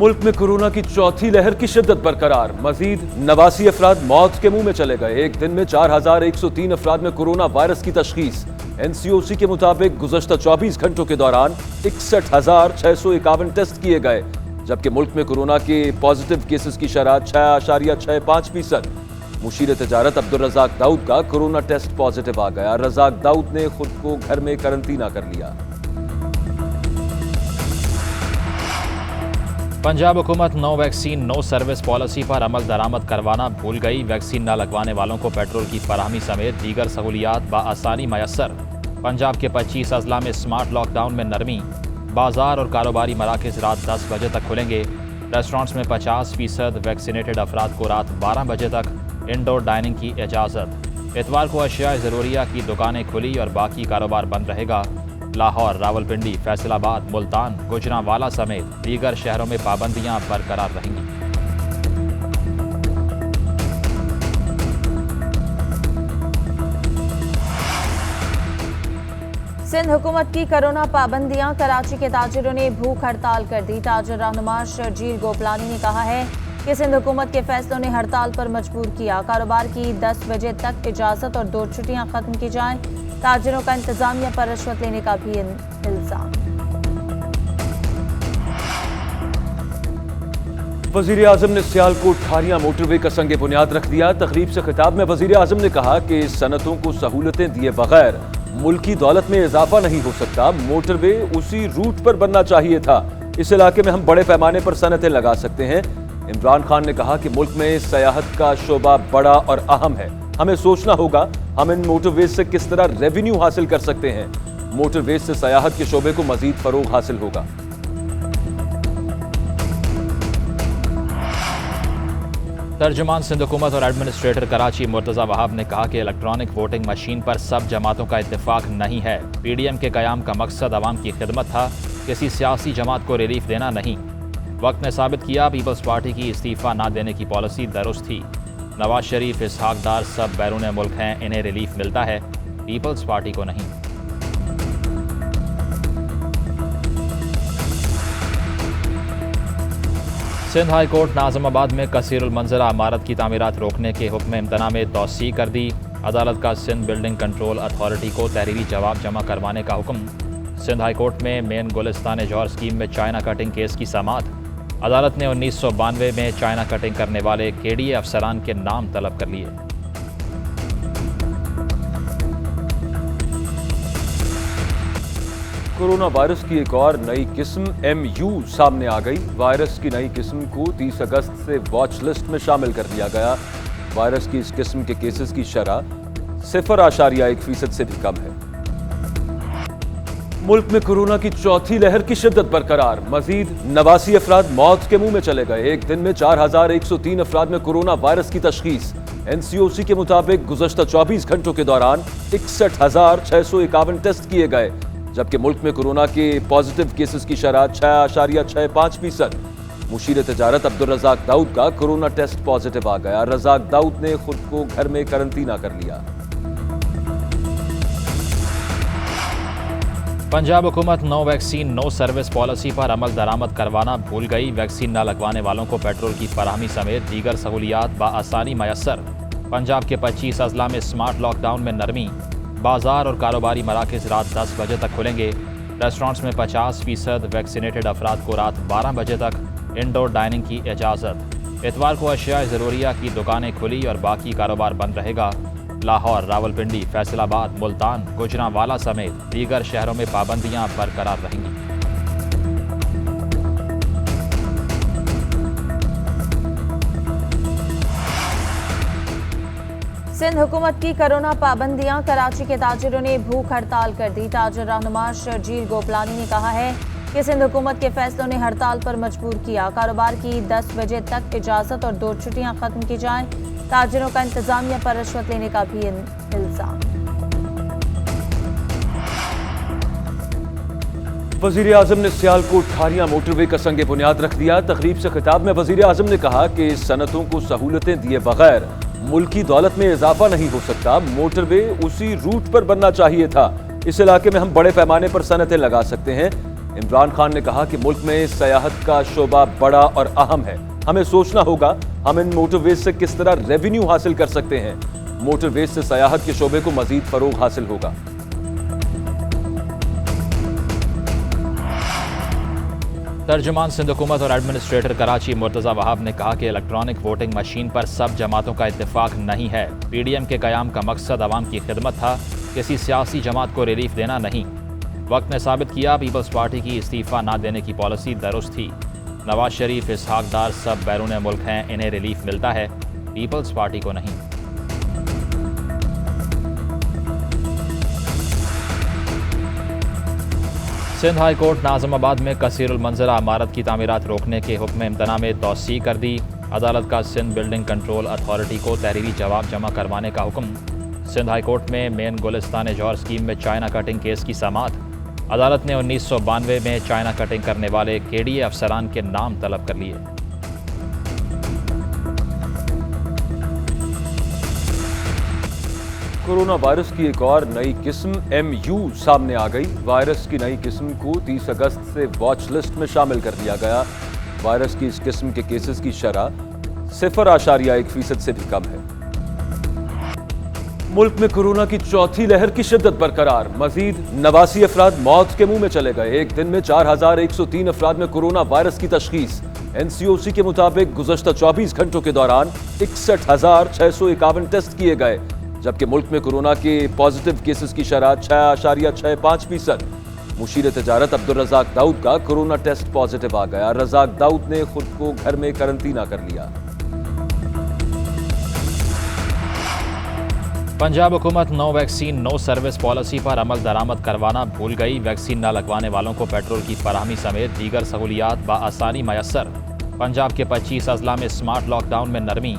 मुल्क में कोरोना की चौथी लहर की शिद्दत बरकरार। मजीद 89 अफराद मौत के मुंह में चले गए। एक दिन में 4103 अफराद में कोरोना वायरस की तशखीस। NCOC के मुताबिक गुज़श्ता 24 घंटों के दौरान 61,651 टेस्ट किए गए, जबकि मुल्क में कोरोना के पॉजिटिव केसेस की शरह 6.65%। मुशीर तजारत अब्दुल रज़ाक दाऊद का कोरोना टेस्ट पॉजिटिव आ गया। रज़ाक दाऊद ने खुद को घर में करंटीना कर लिया। पंजाब हुकूमत no vaccine no service policy पर अमल दरामद करवाना भूल गई। वैक्सीन न लगवाने वालों को पेट्रोल की फराहमी समेत दीगर सहूलियात बआसानी मैसर। पंजाब के 25 अजला में स्मार्ट लॉकडाउन में नरमी। बाजार और कारोबारी मराकज़ रात 10 बजे तक खुलेंगे। रेस्टोरेंट्स में 50% वैक्सीनेटेड अफराद को रात 12 बजे तक इंडोर डाइनिंग की इजाज़त। इतवार को अशिया ज़रूरिया की दुकानें खुली और बाकी कारोबार बंद रहेगा। लाहौर, रावलपिंडी, फैसलाबाद, मुल्तान, गुजरांवाला समेत दीगर शहरों में पाबंदियां बरकरार रहेंगी। सिंध हुकूमत की कोरोना पाबंदियां। कराची के ताजिरों ने भूख हड़ताल कर दी। ताजिर रहनुमा शर्जील गोपलानी ने कहा है कि सिंध हुकूमत के फैसलों ने हड़ताल पर मजबूर किया। कारोबार की 10 बजे तक इजाज़त और 2 छुट्टियां खत्म की जाएं। ताजिरों का इंतजामिया पर रिश्वत लेने का भी इल्जाम। वज़ीर आज़म ने सियालकोट खारियां मोटरवे का संगे बुनियाद रख दिया। तकरीब से खिताब में वज़ीर आज़म ने कहा कि सनतों को सहूलतें दिए बगैर मुल्की दौलत में इजाफा नहीं हो सकता। मोटरवे उसी रूट पर बनना चाहिए था। इस इलाके में हम बड़े पैमाने पर सनतें लगा सकते हैं। इमरान खान ने कहा कि मुल्क में सयाहत का शोबा बड़ा और अहम है। हमें सोचना होगा हम इन मोटरवेज से किस तरह रेवेन्यू हासिल कर सकते हैं। मोटरवेज से सयाहत के शोबे को मजीद फरोग हासिल होगा। तर्जुमान सिंध हुकूमत और एडमिनिस्ट्रेटर कराची मुर्तज़ा वहाब ने कहा कि इलेक्ट्रॉनिक वोटिंग मशीन पर सब जमातों का इत्तेफाक नहीं है। PDM के क़याम का मकसद अवाम की खिदमत था, किसी सियासी जमात को रिलीफ देना नहीं। वक्त ने साबित किया पीपल्स पार्टी की इस्तीफ़ा ना देने की पॉलिसी दुरुस्त थी। नवाज शरीफ, इसहाक डार सब बैरून मुल्क हैं, इन्हें रिलीफ मिलता है, पीपल्स पार्टी को नहीं। सिंध हाई कोर्ट ने आज़माबाद में कसीरुल मंज़रा इमारत की तामीरात रोकने के हुक्म इम्तना में तौसी कर दी। अदालत का सिंध बिल्डिंग कंट्रोल अथॉरिटी को तहरीरी जवाब जमा करवाने का हुक्म। सिंध हाई कोर्ट में मेन गुलिस्तान जौहर स्कीम में चाइना कटिंग केस की समाअत। अदालत ने 1992 में चाइना कटिंग करने वाले KDA अफसरान के नाम तलब कर लिए। कोरोना वायरस की एक और नई किस्म MU सामने आ गई। वायरस की नई किस्म को 30 अगस्त से वॉच लिस्ट में शामिल कर दिया गया। वायरस की इस किस्म के केसेस की शरह 0.1% से भी कम है। मुल्क में कोरोना की चौथी लहर की शिद्दत बरकरार। मजीद 89 अफराद मौत के मुंह में चले गए। एक दिन में 4103 अफराद में कोरोना वायरस की तशखीस। NCOC के मुताबिक गुज़श्ता 24 घंटों के दौरान 61,651 टेस्ट किए गए, जबकि मुल्क में कोरोना के पॉजिटिव केसेस की शरह 6.65%। मुशीर तजारत अब्दुल रज़ाक दाऊद का कोरोना टेस्ट पॉजिटिव आ गया। रज़ाक दाऊद ने खुद को घर में करंटीना कर लिया। पंजाब हुकूमत no vaccine no service policy पर अमल दरामद करवाना भूल गई। वैक्सीन न लगवाने वालों को पेट्रोल की फराहमी समेत दीगर सहूलियात बआसानी मैसर। पंजाब के 25 अजला में स्मार्ट लॉकडाउन में नरमी। बाजार और कारोबारी मराकज़ रात 10 बजे तक खुलेंगे। रेस्टोरेंट्स में 50% वैक्सीनेटेड अफराद को रात 12 बजे तक इंडोर डाइनिंग की इजाज़त। इतवार को अशिया ज़रूरिया की दुकानें खुली और बाकी कारोबार बंद रहेगा। लाहौर, रावलपिंडी, फैसलाबाद, मुल्तान, गुजरांवाला समेत दीगर शहरों में पाबंदियां बरकरार रहेंगी। सिंध हुकूमत की कोरोना पाबंदियां। कराची के ताजिरों ने भूख हड़ताल कर दी। ताजिर रहनुमा शर्जील गोपलानी ने कहा है कि सिंध हुकूमत के फैसलों ने हड़ताल पर मजबूर किया। कारोबार की 10 बजे तक इजाज़त और 2 छुट्टियां खत्म की जाएं। ताजिरों का इंतजामिया पर रिश्वत लेने का भी इल्जाम। वज़ीर आज़म ने सियालकोट खारियां मोटरवे का संगे बुनियाद रख दिया। तकरीब से खिताब में वज़ीर आज़म ने कहा कि सनतों को सहूलतें दिए बगैर मुल्की दौलत में इजाफा नहीं हो सकता। मोटरवे उसी रूट पर बनना चाहिए था। इस इलाके में हम बड़े पैमाने पर सनतें लगा सकते हैं। इमरान खान ने कहा कि मुल्क में सयाहत का शोबा बड़ा और अहम है। हमें सोचना होगा हम इन मोटरवेज से किस तरह रेवेन्यू हासिल कर सकते हैं। मोटरवेज से सयाहत के शोबे को मजीद फरोग हासिल होगा। तर्जुमान सिंध हुकूमत और एडमिनिस्ट्रेटर कराची मुर्तज़ा वहाब ने कहा कि इलेक्ट्रॉनिक वोटिंग मशीन पर सब जमातों का इत्तेफाक नहीं है। PDM के क़याम का मकसद अवाम की खिदमत था, किसी सियासी जमात को रिलीफ देना नहीं। वक्त ने साबित किया पीपल्स पार्टी की इस्तीफ़ा ना देने की पॉलिसी दुरुस्त थी। नवाज शरीफ इसहाक डार सब बैरून मुल्क हैं, इन्हें रिलीफ मिलता है, पीपल्स पार्टी को नहीं। सिंध हाई कोर्ट ने आज़माबाद में कसीरुल मंजरा इमारत की तामीरात रोकने के हुक्म इम्तना में तौसी कर दी। अदालत का सिंध बिल्डिंग कंट्रोल अथॉरिटी को तहरीरी जवाब जमा करवाने का हुक्म। सिंध हाई कोर्ट में मेन गुलिस्तान जौहर स्कीम में चाइना कटिंग केस की समाअत। अदालत ने 1992 में चाइना कटिंग करने वाले KDA अफसरान के नाम तलब कर लिए। कोरोना वायरस की एक और नई किस्म MU सामने आ गई। वायरस की नई किस्म को 30 अगस्त से वॉच लिस्ट में शामिल कर दिया गया। वायरस की इस किस्म के केसेस की शरह 0.1% से भी कम है। मुल्क में कोरोना की चौथी लहर की शिद्दत बरकरार। मजीद 89 अफराद मौत के मुंह में चले गए। एक दिन में 4103 अफराद में कोरोना वायरस की तशखीस। NCOC के मुताबिक गुज़श्ता 24 घंटों के दौरान 61,651 टेस्ट किए गए, जबकि मुल्क में कोरोना के पॉजिटिव केसेस की शरह 6.65%। मुशीर तजारत अब्दुल रज़ाक दाऊद का कोरोना टेस्ट पॉजिटिव आ गया। रज़ाक दाऊद ने खुद को घर में करंतना कर लिया। पंजाब हुकूमत no vaccine no service policy पर अमल दरामद करवाना भूल गई। वैक्सीन न लगवाने वालों को पेट्रोल की फराहमी समेत दीगर सहूलियात बआसानी मैसर। पंजाब के 25 अजला में स्मार्ट लॉकडाउन में नरमी।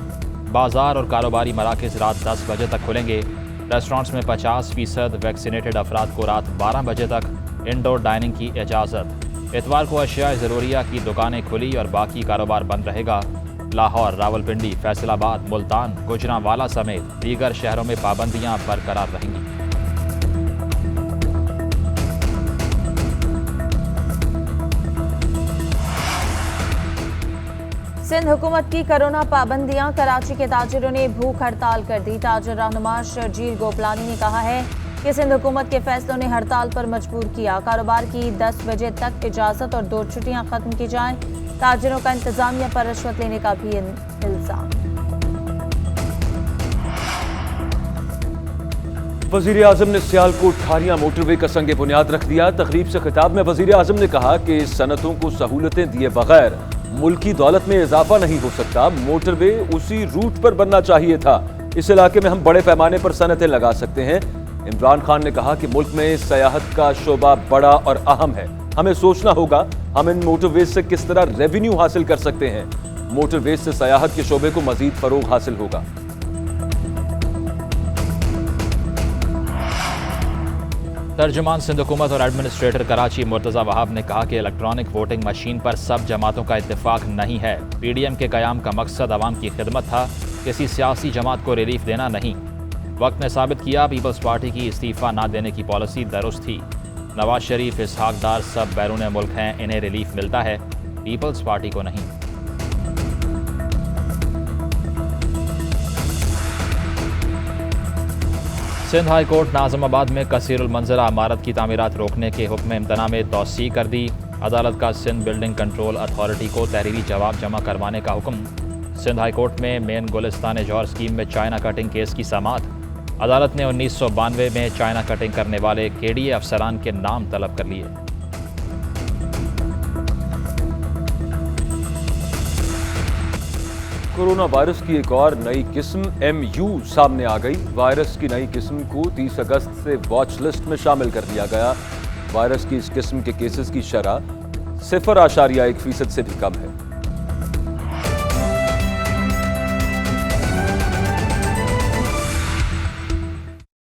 बाजार और कारोबारी मराकज़ रात 10 बजे तक खुलेंगे। रेस्टोरेंट्स में 50% वैक्सीनेटेड अफराद को रात 12 बजे तक इंडोर डाइनिंग की इजाज़त। इतवार को अशिया ज़रूरिया की दुकानें खुली और बाकी कारोबार बंद रहेगा। लाहौर, रावलपिंडी, फैसलाबाद, मुल्तान, गुजरांवाला समेत दीगर शहरों में पाबंदियां बरकरार रहेंगी। सिंध हुकूमत की कोरोना पाबंदियां, कराची के ताजिरों ने भूख हड़ताल कर दी। ताजिर रहनुमा शर्जील गोपलानी ने कहा है कि सिंध हुकूमत के फैसलों ने हड़ताल पर मजबूर किया। कारोबार की 10 बजे तक इजाज़त और 2 छुट्टियां खत्म की जाएं। ताजिरों का इंतजामिया पर रिश्वत लेने का भी इल्जाम। वजीर आजम ने सियालकोट खारियां मोटरवे का संग बुनियाद रख दिया। तकरीब से खिताब में वजीर आजम ने कहा कि सनतों को सहूलतें दिए बगैर मुल्की दौलत में इजाफा नहीं हो सकता। मोटरवे उसी रूट पर बनना चाहिए था। इस इलाके में हम बड़े पैमाने पर सनतें लगा सकते हैं। इमरान खान ने कहा कि मुल्क में सयाहत का शोबा बड़ा और अहम है। हमें सोचना होगा हम इन मोटरवेज से किस तरह रेवेन्यू हासिल कर सकते हैं। मोटरवेज से सयाहत के शोबे को मजीद फरोग हासिल होगा। तर्जुमान सिंध हुकूमत और एडमिनिस्ट्रेटर कराची मुर्तज़ा वहाब ने कहा कि इलेक्ट्रॉनिक वोटिंग मशीन पर सब जमातों का इत्तेफाक नहीं है। PDM के क़याम का मकसद अवाम की खिदमत था, किसी सियासी जमात को रिलीफ देना नहीं। वक्त ने साबित किया पीपल्स पार्टी की इस्तीफ़ा ना देने की पॉलिसी दुरुस्त थी। नवाज शरीफ इसहाक डार सब बैरून मुल्क हैं, इन्हें रिलीफ मिलता है, पीपल्स पार्टी को नहीं। सिंध हाई कोर्ट ने आज़माबाद में कसीरुल मंजरा इमारत की तामीरात रोकने के हुक्म इम्तना में तौसी कर दी। अदालत का सिंध बिल्डिंग कंट्रोल अथॉरिटी को तहरीरी जवाब जमा करवाने का हुक्म। सिंध हाई कोर्ट में मेन गुलिस्तान जौहर स्कीम में चाइना कटिंग केस की समाअत। अदालत ने 1992 में चाइना कटिंग करने वाले KDA अफसरान के नाम तलब कर लिए। कोरोना वायरस की एक और नई किस्म MU सामने आ गई। वायरस की नई किस्म को 30 अगस्त से वॉच लिस्ट में शामिल कर दिया गया। वायरस की इस किस्म के केसेस की शरह 0.1% से भी कम है।